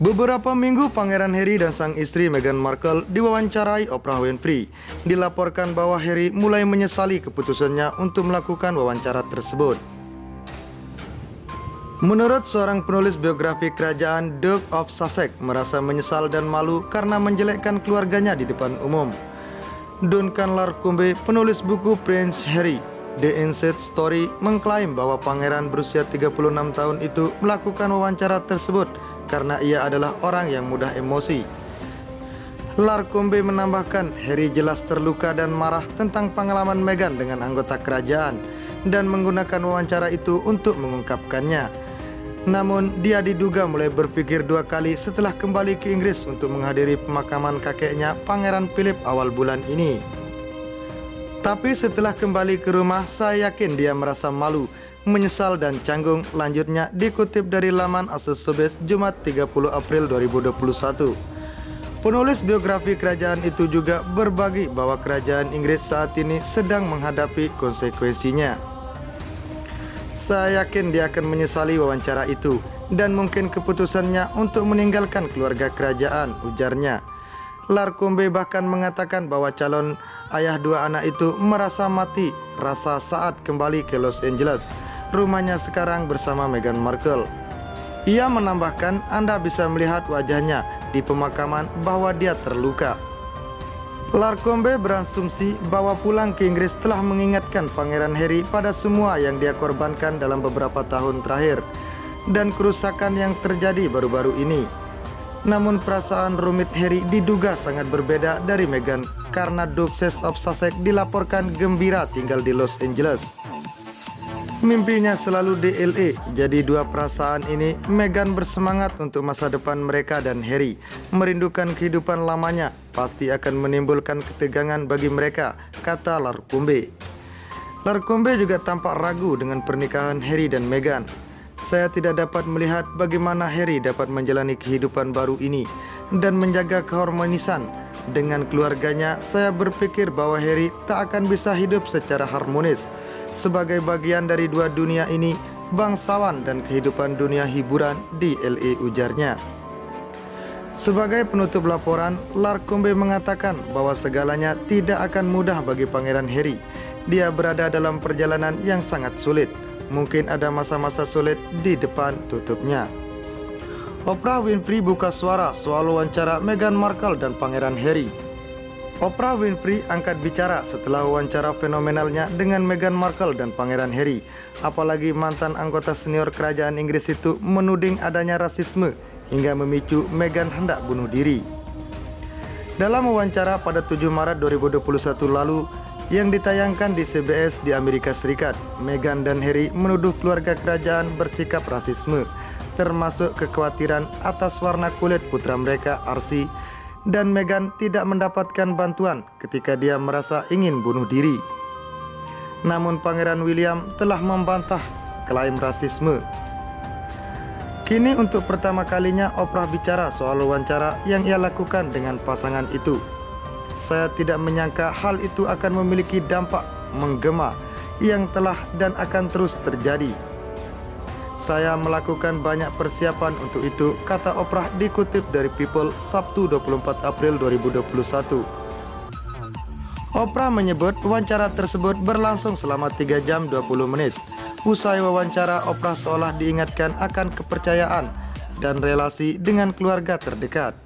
Beberapa minggu Pangeran Harry dan sang istri Meghan Markle diwawancarai Oprah Winfrey. Dilaporkan bahwa Harry mulai menyesali keputusannya untuk melakukan wawancara tersebut. Menurut seorang penulis biografi kerajaan, Duke of Sussex merasa menyesal dan malu karena menjelekkan keluarganya di depan umum. Duncan Larcombe, penulis buku Prince Harry, The Inside Story, mengklaim bahwa pangeran berusia 36 tahun itu melakukan wawancara tersebut karena ia adalah orang yang mudah emosi. Larcombe menambahkan, Harry jelas terluka dan marah tentang pengalaman Meghan dengan anggota kerajaan dan menggunakan wawancara itu untuk mengungkapkannya. Namun, dia diduga mulai berpikir dua kali setelah kembali ke Inggris untuk menghadiri pemakaman kakeknya, Pangeran Philip, awal bulan ini. Tapi setelah kembali ke rumah, saya yakin dia merasa malu, menyesal dan canggung. Lanjutnya dikutip dari laman Asos Jumat 30 April 2021. Penulis biografi kerajaan itu juga berbagi bahwa kerajaan Inggris saat ini sedang menghadapi konsekuensinya. Saya yakin dia akan menyesali wawancara itu dan mungkin keputusannya untuk meninggalkan keluarga kerajaan, ujarnya. Larcombe bahkan mengatakan bahwa calon ayah dua anak itu merasa mati rasa saat kembali ke Los Angeles, rumahnya sekarang bersama Meghan Markle. Ia menambahkan, Anda bisa melihat wajahnya di pemakaman bahwa dia terluka. Larcombe berasumsi bahwa pulang ke Inggris telah mengingatkan Pangeran Harry pada semua yang dia korbankan dalam beberapa tahun terakhir dan kerusakan yang terjadi baru-baru ini. Namun perasaan rumit Harry diduga sangat berbeda dari Meghan karena Duchess of Sussex dilaporkan gembira tinggal di Los Angeles. Mimpinya selalu di LA, jadi dua perasaan ini Meghan bersemangat untuk masa depan mereka dan Harry. Merindukan kehidupan lamanya pasti akan menimbulkan ketegangan bagi mereka, kata Larcombe. Larcombe juga tampak ragu dengan pernikahan Harry dan Meghan. Saya tidak dapat melihat bagaimana Harry dapat menjalani kehidupan baru ini dan menjaga keharmonisan dengan keluarganya. Saya berpikir bahwa Harry tak akan bisa hidup secara harmonis sebagai bagian dari dua dunia ini, bangsawan dan kehidupan dunia hiburan di LA, ujarnya. Sebagai penutup laporan, Larcombe mengatakan bahwa segalanya tidak akan mudah bagi Pangeran Harry. Dia berada dalam perjalanan yang sangat sulit. Mungkin ada masa-masa sulit di depan tutupnya. Oprah Winfrey buka suara soal wawancara Meghan Markle dan Pangeran Harry. Oprah Winfrey angkat bicara setelah wawancara fenomenalnya dengan Meghan Markle dan Pangeran Harry. Apalagi mantan anggota senior kerajaan Inggris itu menuding adanya rasisme hingga memicu Meghan hendak bunuh diri. Dalam wawancara pada 7 Maret 2021 lalu yang ditayangkan di CBS di Amerika Serikat, Meghan dan Harry menuduh keluarga kerajaan bersikap rasisme, termasuk kekhawatiran atas warna kulit putra mereka, Archie, dan Meghan tidak mendapatkan bantuan ketika dia merasa ingin bunuh diri. Namun Pangeran William telah membantah klaim rasisme. Kini untuk pertama kalinya Oprah bicara soal wawancara yang ia lakukan dengan pasangan itu. Saya tidak menyangka hal itu akan memiliki dampak menggema yang telah dan akan terus terjadi. Saya melakukan banyak persiapan untuk itu, kata Oprah dikutip dari People Sabtu 24 April 2021. Oprah menyebut wawancara tersebut berlangsung selama 3 jam 20 menit. Usai wawancara, Oprah seolah diingatkan akan kepercayaan dan relasi dengan keluarga terdekat.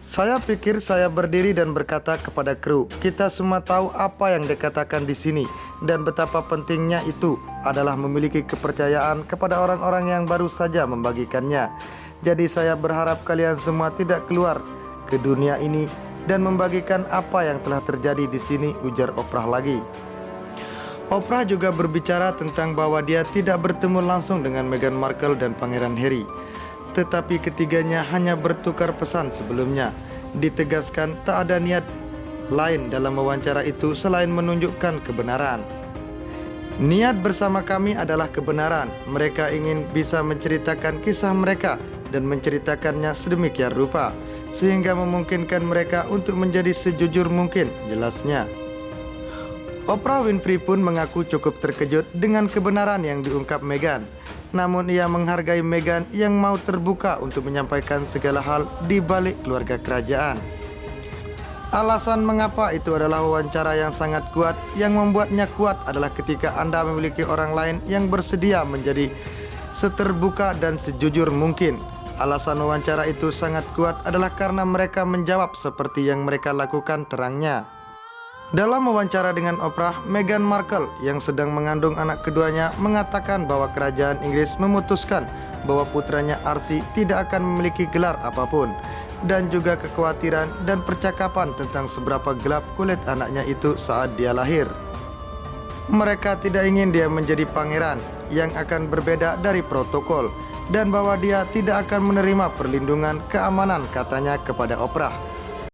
Saya pikir saya berdiri dan berkata kepada kru, kita semua tahu apa yang dikatakan di sini dan betapa pentingnya itu adalah memiliki kepercayaan kepada orang-orang yang baru saja membagikannya. Jadi saya berharap kalian semua tidak keluar ke dunia ini dan membagikan apa yang telah terjadi di sini, ujar Oprah lagi. Oprah juga berbicara tentang bahwa dia tidak bertemu langsung dengan Meghan Markle dan Pangeran Harry, tetapi ketiganya hanya bertukar pesan sebelumnya. Ditegaskan tak ada niat lain dalam wawancara itu selain menunjukkan kebenaran. Niat bersama kami adalah kebenaran. Mereka ingin bisa menceritakan kisah mereka dan menceritakannya sedemikian rupa sehingga memungkinkan mereka untuk menjadi sejujur mungkin, jelasnya. Oprah Winfrey pun mengaku cukup terkejut dengan kebenaran yang diungkap Meghan. Namun ia menghargai Meghan yang mau terbuka untuk menyampaikan segala hal di balik keluarga kerajaan. Alasan mengapa itu adalah wawancara yang sangat kuat. Yang membuatnya kuat adalah ketika Anda memiliki orang lain yang bersedia menjadi seterbuka dan sejujur mungkin. Alasan wawancara itu sangat kuat adalah karena mereka menjawab seperti yang mereka lakukan, terangnya. Dalam wawancara dengan Oprah, Meghan Markle yang sedang mengandung anak keduanya mengatakan bahwa kerajaan Inggris memutuskan bahwa putranya Archie tidak akan memiliki gelar apapun, dan juga kekhawatiran dan percakapan tentang seberapa gelap kulit anaknya itu saat dia lahir. Mereka tidak ingin dia menjadi pangeran yang akan berbeda dari protokol, dan bahwa dia tidak akan menerima perlindungan keamanan, katanya kepada Oprah.